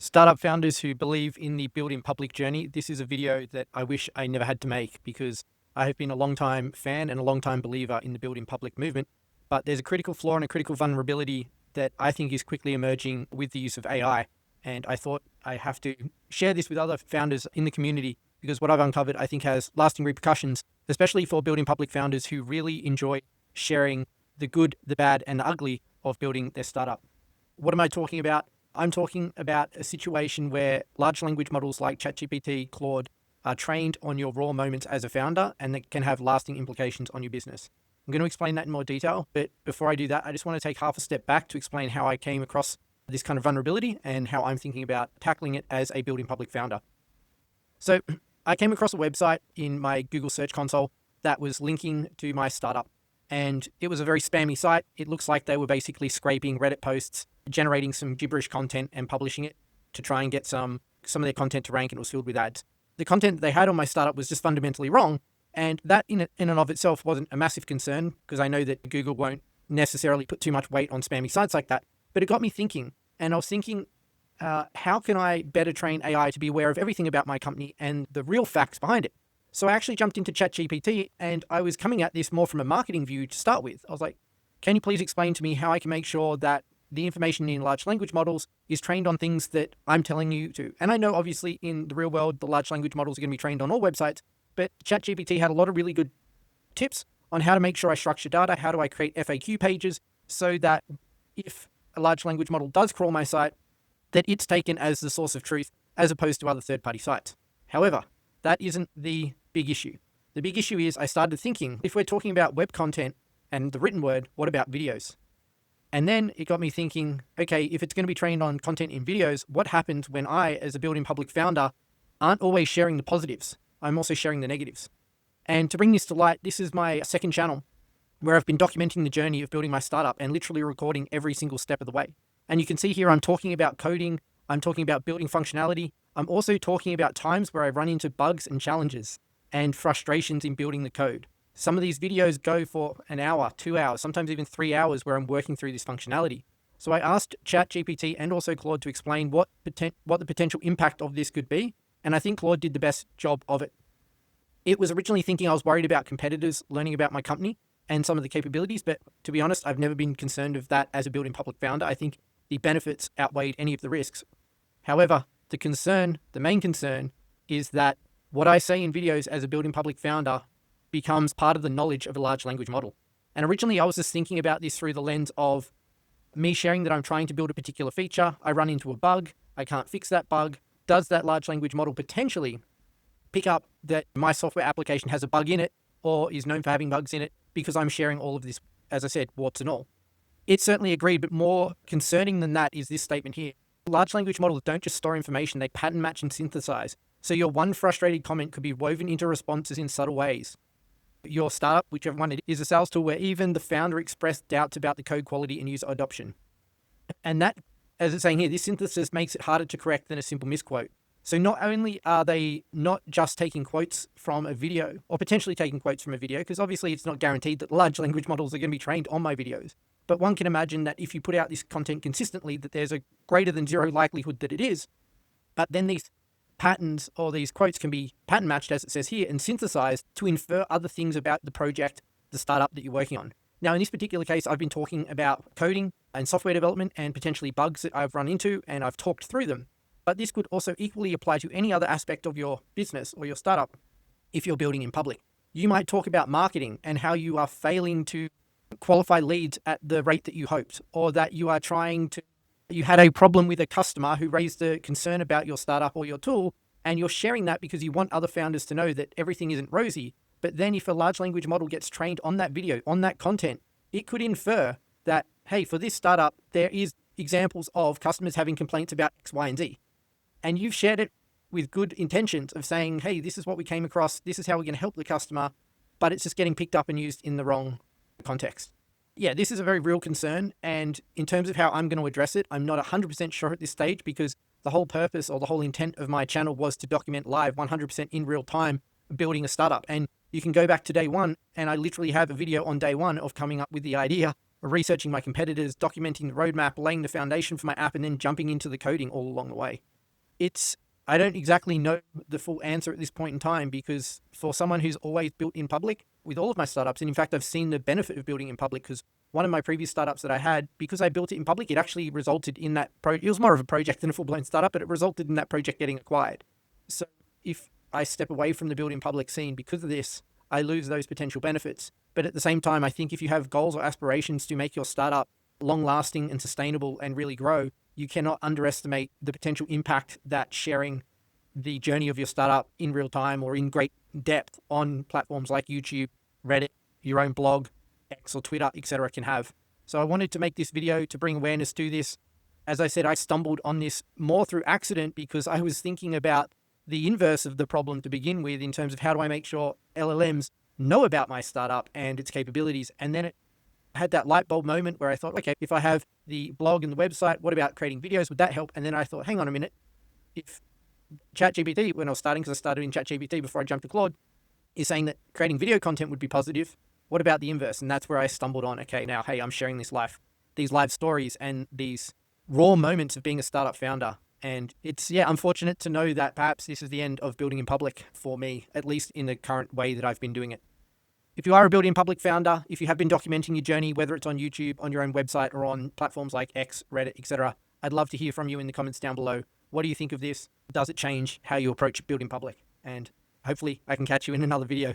Startup founders who believe in the build in public journey, this is a video that I wish I never had to make because I have been a long time fan and a long time believer in the build in public movement. But there's a critical flaw and a critical vulnerability that I think is quickly emerging with the use of AI. And I thought I have to share this with other founders in the community because what I've uncovered, I think, has lasting repercussions, especially for building public founders who really enjoy sharing the good, the bad, and the ugly of building their startup. What am I talking about? I'm talking about a situation where large language models like ChatGPT, Claude are trained on your raw moments as a founder, and that can have lasting implications on your business. I'm going to explain that in more detail, but before I do that, I just want to take half a step back to explain how I came across this kind of vulnerability and how I'm thinking about tackling it as a building public founder. So I came across a website in my Google Search Console that was linking to my startup, and it was a very spammy site. It looks like they were basically scraping Reddit posts, generating some gibberish content and publishing it to try and get some of their content to rank, and it was filled with ads. The content that they had on my startup was just fundamentally wrong, and that in and of itself wasn't a massive concern because I know that Google won't necessarily put too much weight on spammy sites like that. But it got me thinking, and I was thinking, how can I better train AI to be aware of everything about my company and the real facts behind it? So I actually jumped into ChatGPT, and I was coming at this more from a marketing view to start with. I was like, can you please explain to me how I can make sure that the information in large language models is trained on things that I'm telling you to? And I know obviously in the real world, the large language models are going to be trained on all websites, but ChatGPT had a lot of really good tips on how to make sure I structure data, how do I create FAQ pages so that if a large language model does crawl my site, that it's taken as the source of truth as opposed to other third-party sites. However, that isn't the big issue. The big issue is I started thinking, if we're talking about web content and the written word, what about videos? And then it got me thinking, okay, if it's going to be trained on content in videos, what happens when I, as a building public founder, aren't always sharing the positives? I'm also sharing the negatives. And to bring this to light, this is my second channel where I've been documenting the journey of building my startup and literally recording every single step of the way. And you can see here I'm talking about coding, I'm talking about building functionality, I'm also talking about times where I run into bugs and challenges and frustrations in building the code. Some of these videos go for an hour, 2 hours, sometimes even 3 hours where I'm working through this functionality. So I asked ChatGPT and also Claude to explain what the potential impact of this could be, and I think Claude did the best job of it. It was originally thinking I was worried about competitors learning about my company and some of the capabilities, but to be honest, I've never been concerned of that as a building public founder. I think the benefits outweighed any of the risks. However, the main concern is that what I say in videos as a building public founder becomes part of the knowledge of a large language model. And originally I was just thinking about this through the lens of me sharing that I'm trying to build a particular feature. I run into a bug. I can't fix that bug. Does that large language model potentially pick up that my software application has a bug in it or is known for having bugs in it because I'm sharing all of this, as I said, warts and all? It certainly agreed, but more concerning than that is this statement here. Large language models don't just store information, they pattern match and synthesize. So your one frustrated comment could be woven into responses in subtle ways. Your startup, whichever one it is, a sales tool where even the founder expressed doubts about the code quality and user adoption. And that, as it's saying here, this synthesis makes it harder to correct than a simple misquote. So not only are they not just taking quotes from a video, or potentially taking quotes from a video, because obviously it's not guaranteed that large language models are going to be trained on my videos, but one can imagine that if you put out this content consistently, that there's a greater than zero likelihood that it is. But then these patterns or these quotes can be pattern matched, as it says here, and synthesized to infer other things about the project, the startup that you're working on. Now, in this particular case, I've been talking about coding and software development and potentially bugs that I've run into, and I've talked through them. But this could also equally apply to any other aspect of your business or your startup if you're building in public. You might talk about marketing and how you are failing to qualify leads at the rate that you hoped, or that you had a problem with a customer who raised a concern about your startup or your tool, and you're sharing that because you want other founders to know that everything isn't rosy. But then if a large language model gets trained on that video, on that content, it could infer that, hey, for this startup, there is examples of customers having complaints about X, Y, and Z. And you've shared it with good intentions of saying, hey, this is what we came across, this is how we're going to help the customer, but it's just getting picked up and used in the wrong context. Yeah, this is a very real concern. And in terms of how I'm going to address it, I'm not 100% sure at this stage because the whole purpose or the whole intent of my channel was to document live 100% in real time building a startup. And you can go back to day one, and I literally have a video on day one of coming up with the idea, researching my competitors, documenting the roadmap, laying the foundation for my app, and then jumping into the coding all along the way. It's I don't exactly know the full answer at this point in time, because for someone who's always built in public with all of my startups, and in fact, I've seen the benefit of building in public, because one of my previous startups that I had, because I built it in public, it actually resulted in it was more of a project than a full blown startup, but it resulted in that project getting acquired. So if I step away from the build in public scene because of this, I lose those potential benefits. But at the same time, I think if you have goals or aspirations to make your startup long lasting and sustainable and really grow, you cannot underestimate the potential impact that sharing the journey of your startup in real time or in great depth on platforms like YouTube, Reddit, your own blog, X or Twitter, etc. can have. So I wanted to make this video to bring awareness to this. As I said, I stumbled on this more through accident because I was thinking about the inverse of the problem to begin with, in terms of how do I make sure LLMs know about my startup and its capabilities. And then it had that light bulb moment where I thought, okay, if I have the blog and the website, what about creating videos? Would that help? And then I thought, hang on a minute. If ChatGPT, when I was starting, because I started in ChatGPT before I jumped to Claude, is saying that creating video content would be positive, what about the inverse? And that's where I stumbled on, okay, now, hey, I'm sharing these live stories and these raw moments of being a startup founder. And it's, unfortunate to know that perhaps this is the end of building in public for me, at least in the current way that I've been doing it. If you are a building in public founder, if you have been documenting your journey, whether it's on YouTube, on your own website, or on platforms like X, Reddit, etc., I'd love to hear from you in the comments down below. What do you think of this? Does it change how you approach building public? And hopefully I can catch you in another video.